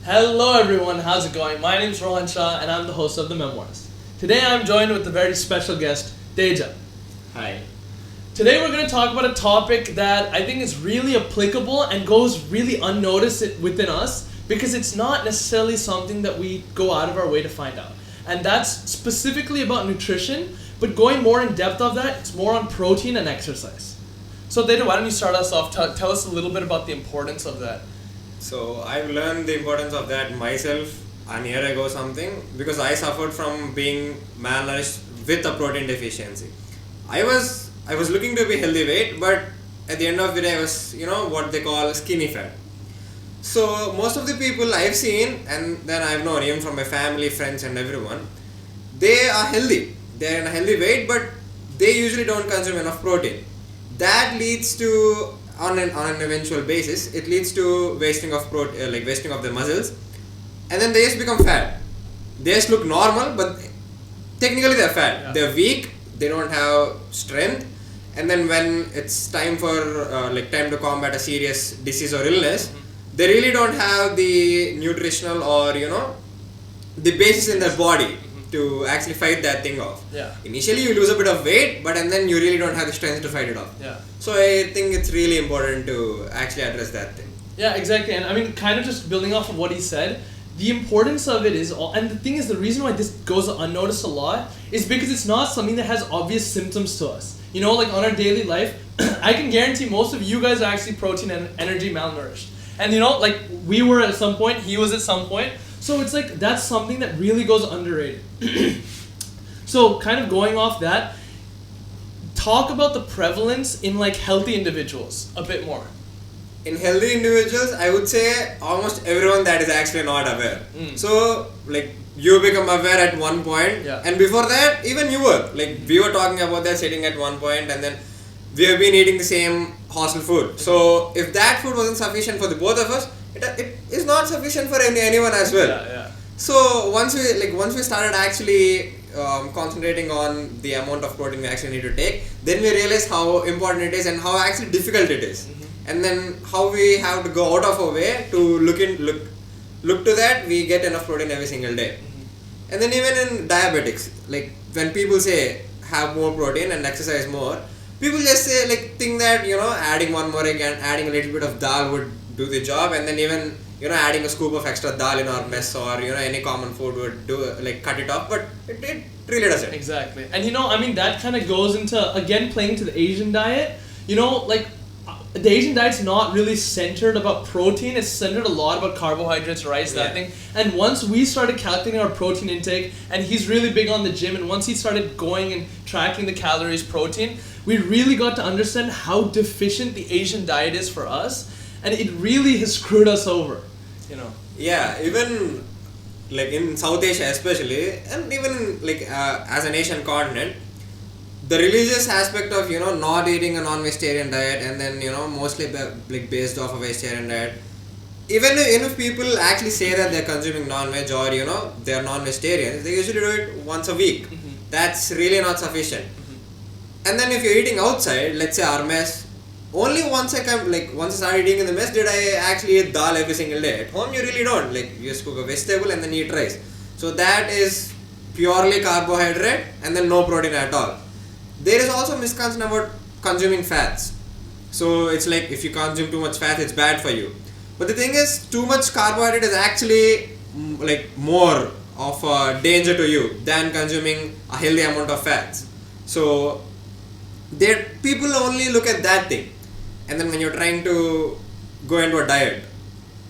Hello everyone, how's it going? My name is Rohan Shah and I'm the host of The Memoirs. Today I'm joined with a very special guest, Teja. Hi. Today we're going to talk about a topic that I think is really applicable and goes really unnoticed within us because it's not necessarily something that we go out of our way to find out. And that's specifically about nutrition, but going more in depth of that, it's more on protein and exercise. So Teja, why don't you start us off? Tell us a little bit about the importance of that. So I've learned the importance of that myself a year ago something because I suffered from being malnourished with a protein deficiency. I was looking to be healthy weight, but at the end of the day I was what they call skinny fat. So most of the people I've seen and then I've known even from my family, friends and everyone, they are healthy. They're in a healthy weight, but they usually don't consume enough protein. That leads to on an eventual basis, it leads to wasting of wasting of the muscles, and then they just become fat. They just look normal, but technically they're fat. Yeah. They're weak. They don't have strength, and then when it's time for time to combat a serious disease or illness, they really don't have the nutritional or the basis in their body to actually fight that thing off. Yeah. Initially you lose a bit of weight, but and then you really don't have the strength to fight it off. Yeah. So I think it's really important to actually address that thing. Yeah, exactly. And I mean, kind of just building off of what he said, the importance of it is, and the thing is, the reason why this goes unnoticed a lot is because it's not something that has obvious symptoms to us. Like on our daily life, I can guarantee most of you guys are actually protein and energy malnourished. And like we were at some point, he was at some point. So it's like, that's something that really goes underrated. So kind of going off that, talk about the prevalence in like healthy individuals a bit more. In healthy individuals, I would say almost everyone that is actually not aware. So you become aware at one point, Yeah. and before that even you were we were talking about that sitting at one point, and then we have been eating the same hostel food. So if that food wasn't sufficient for the both of us, it is not sufficient for anyone as well. Yeah. So once we started actually concentrating on the amount of protein we actually need to take, then we realized how important it is and how actually difficult it is, and then how we have to go out of our way to look to that we get enough protein every single day. And then even in diabetics, when people say have more protein and exercise more, people just say think that adding one more egg and adding a little bit of dal would do the job, and then even adding a scoop of extra dal in our mess or any common food would do cut it off, but it really doesn't. Exactly. And I mean, that kind of goes into, again, playing to the Asian diet. The Asian diet's not really centered about protein. It's centered a lot about carbohydrates, rice, that thing. And once we started calculating our protein intake, and he's really big on the gym, and once he started going and tracking the calories, protein, we really got to understand how deficient the Asian diet is for us, and it really has screwed us over. Yeah, even in South Asia especially, and even as an Asian continent, the religious aspect of not eating a non-vegetarian diet, and then mostly based off a vegetarian diet. Even if people actually say that they're consuming non-veg or they're non-vegetarians, they usually do it once a week. That's really not sufficient. And then if you're eating outside, let's say our mess, only once I start eating in the mess did I actually eat dal every single day. At home you really don't. You just cook a vegetable and then eat rice. So that is purely carbohydrate and then no protein at all. There is also misconception about consuming fats. So it's if you consume too much fat, it's bad for you. But the thing is, too much carbohydrate is actually more of a danger to you than consuming a healthy amount of fats. So people only look at that thing. And then when you're trying to go into a diet,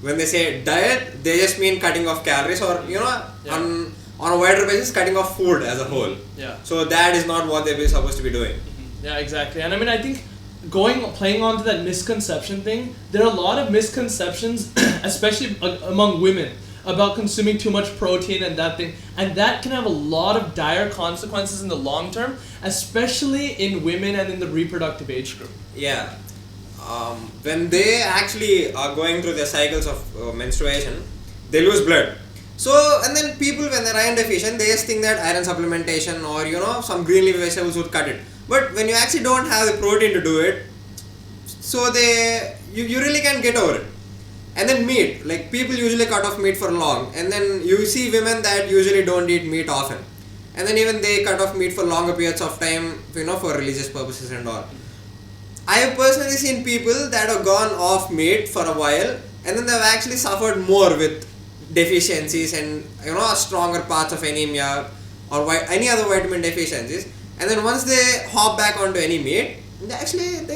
when they say diet, they just mean cutting off calories or on a wider basis, cutting off food as a whole. Yeah. So that is not what they're supposed to be doing. Yeah, exactly. And I mean, I think playing on to that misconception thing, there are a lot of misconceptions, especially among women, about consuming too much protein and that thing. And that can have a lot of dire consequences in the long term, especially in women and in the reproductive age group. Yeah. When they actually are going through their cycles of menstruation, they lose blood. So, and then people, when they're iron deficient, they just think that iron supplementation or some green leafy vegetables would cut it. But when you actually don't have the protein to do it, so you really can't get over it. And then meat, like people usually cut off meat for long, and then you see women that usually don't eat meat often, and then even they cut off meat for longer periods of time, for religious purposes and all. I have personally seen people that have gone off meat for a while, and then they've actually suffered more with deficiencies and stronger parts of anemia or any other vitamin deficiencies, and then once they hop back onto any meat, they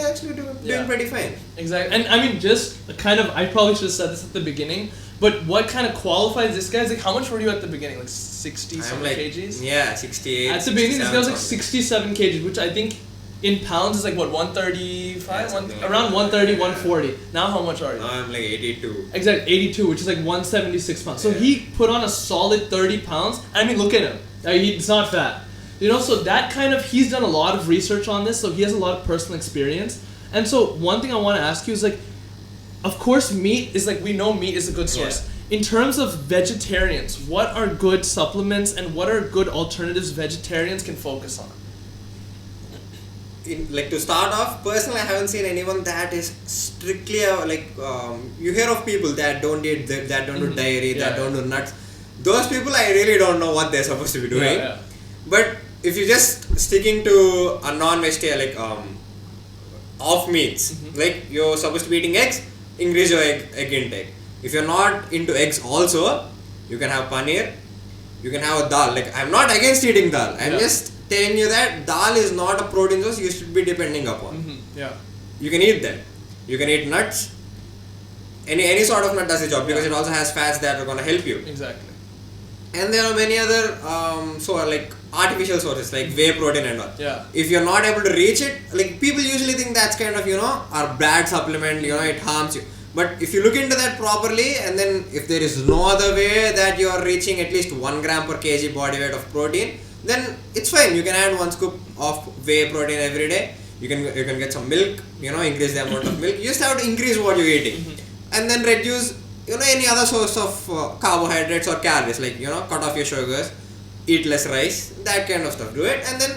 actually doing pretty fine. Exactly. And I mean, just kind of, I probably should have said this at the beginning, but what kind of qualifies this guy is like, how much were you at the beginning? Like 60 something kgs? Yeah, 68. At the beginning, this guy was like 67 kgs, which I think in pounds is like what, 135? Around 130, 140. Now how much are you? Now I'm like 82. Exactly, 82, which is like 176 pounds. So he put on a solid 30 pounds. I mean, look at him. He's not fat. So that kind of, he's done a lot of research on this, so he has a lot of personal experience. And so one thing I want to ask you is like, of course meat is like, we know meat is a good source. In terms of vegetarians, what are good supplements and what are good alternatives vegetarians can focus on? To start off, personally I haven't seen anyone that is strictly you hear of people that don't eat, that don't do dairy, that don't do nuts. Those people I really don't know what they're supposed to be doing. But if you're just sticking to a non-vegetarian, off meats, like you're supposed to be eating eggs, increase your egg intake. If you're not into eggs also, you can have paneer, you can have a dal. Like, I'm not against eating dal. I'm just telling you that dal is not a protein source you should be depending upon. You can eat that. You can eat nuts. Any sort of nut does the job because it also has fats that are going to help you. Exactly. And there are many other artificial sources like whey protein and all. If you're not able to reach it, like people usually think that's kind of a bad supplement, it harms you. But if you look into that properly, and then if there is no other way that you are reaching at least 1 gram per kg body weight of protein, then it's fine. You can add 1 scoop of whey protein every day. You can get some milk, increase the amount of milk. You just have to increase what you're eating, and then reduce any other source of carbohydrates or calories, like cut off your sugars, eat less rice, that kind of stuff. Do it, and then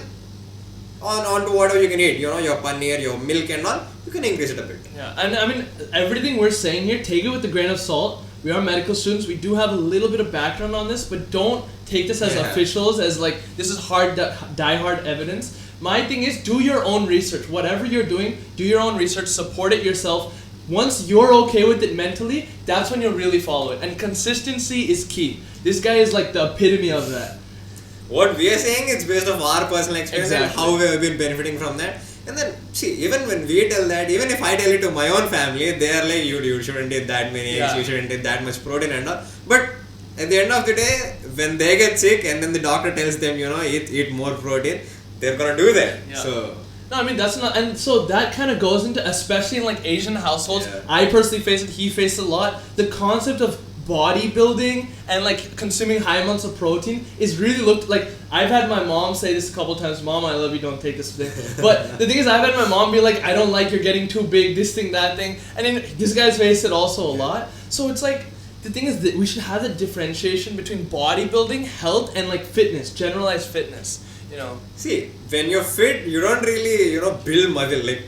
on to whatever you can eat, your paneer, your milk and all, you can increase it a bit. And I mean, everything we're saying here, take it with a grain of salt. We are medical students, we do have a little bit of background on this, but don't take this as officials, as like, this is die-hard evidence. My thing is, do your own research. Whatever you're doing, do your own research, support it yourself. Once you're okay with it mentally, that's when you'll really follow it. And consistency is key. This guy is like the epitome of that. What we are saying is based on our personal experience and how we have been benefiting from that. And then, see, even when we tell that, even if I tell it to my own family, they are like, you shouldn't eat that many eggs, you shouldn't eat that much protein and all. But at the end of the day, when they get sick and then the doctor tells them, eat more protein, they're gonna do that. So. No, I mean, that's not, and so that kind of goes into, especially in like Asian households, I personally face it, he faced it a lot, the concept of bodybuilding and like consuming high amounts of protein is really looked like, I've had my mom say this a couple times, Mom, I love you, don't take this thing. But the thing is, I've had my mom be like, I don't like you're getting too big, this thing, that thing. And then this guy's faced it also a lot. So it's like, the thing is that we should have the differentiation between bodybuilding, health, and like fitness, generalized fitness. See, when you're fit, you don't really, build muscle. Like,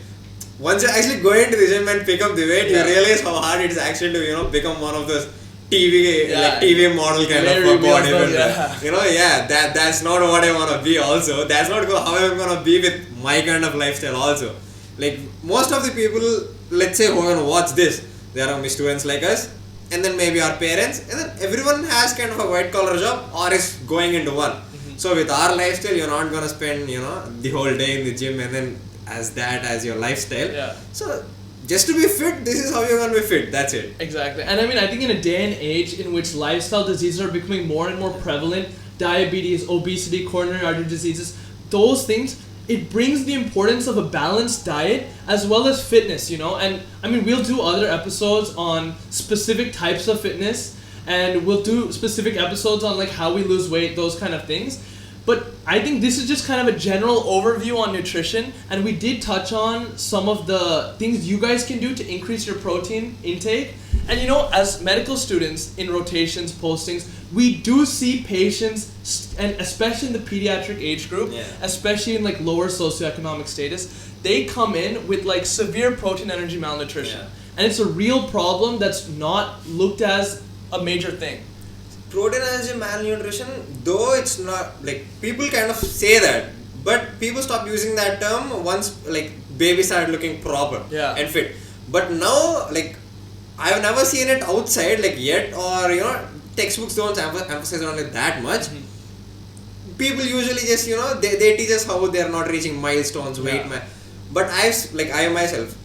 once you actually go into the gym and pick up the weight, you realize how hard it is actually to, become one of those TV model kind of bodybuilder. That's not what I want to be also. That's not how I'm going to be with my kind of lifestyle also. Like, most of the people, let's say, who are going to watch this, they are students like us, and then maybe our parents, and then everyone has kind of a white collar job or is going into one. So with our lifestyle, you're not going to spend, the whole day in the gym and then as your lifestyle. So just to be fit, this is how you're going to be fit. That's it. Exactly. And I mean, I think in a day and age in which lifestyle diseases are becoming more and more prevalent, diabetes, obesity, coronary artery diseases, those things, it brings the importance of a balanced diet as well as fitness, And I mean, we'll do other episodes on specific types of fitness, and we'll do specific episodes on like how we lose weight, those kind of things. But I think this is just kind of a general overview on nutrition, and we did touch on some of the things you guys can do to increase your protein intake. And as medical students in rotations, postings, we do see patients, and especially in the pediatric age group, especially in like lower socioeconomic status, they come in with like severe protein energy malnutrition. Yeah. And it's a real problem that's not looked as a major thing. Protein energy malnutrition, though it's not, like, people kind of say that, but people stop using that term once, like, baby started looking proper and fit. But now, like, I've never seen it outside, like, yet, or, you know, textbooks don't emphasize on it that much. People usually just, you know, they teach us how they're not reaching milestones, weight, but I myself,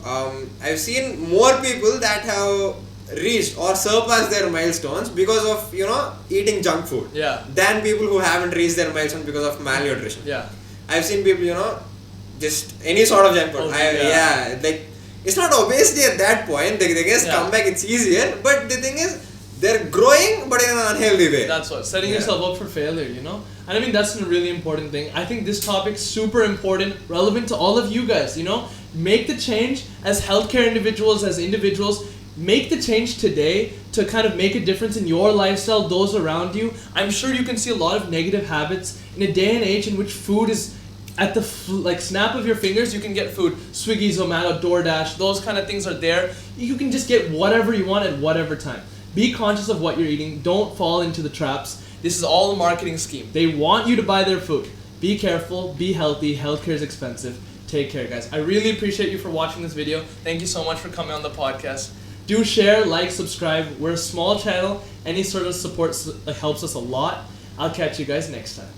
I've seen more people that have reached or surpassed their milestones because of, you know, eating junk food than people who haven't reached their milestones because of malnutrition. I've seen people, you know, just any sort of junk food. Like, it's not obesity at that point. They just come back, it's easier. But the thing is, they're growing, but in an unhealthy way. That's what, setting yourself up for failure, you know? And I mean, that's a really important thing. I think this topic's super important, relevant to all of you guys, you know? Make the change as healthcare individuals, as individuals. Make the change today to kind of make a difference in your lifestyle, those around you. I'm sure you can see a lot of negative habits in a day and age in which food is at the snap of your fingers. You can get food. Swiggy, Zomato, DoorDash, those kind of things are there. You can just get whatever you want at whatever time. Be conscious of what you're eating. Don't fall into the traps. This is all a marketing scheme. They want you to buy their food. Be careful. Be healthy. Healthcare is expensive. Take care, guys. I really appreciate you for watching this video. Thank you so much for coming on the podcast. Do share, like, subscribe. We're a small channel. Any sort of support helps us a lot. I'll catch you guys next time.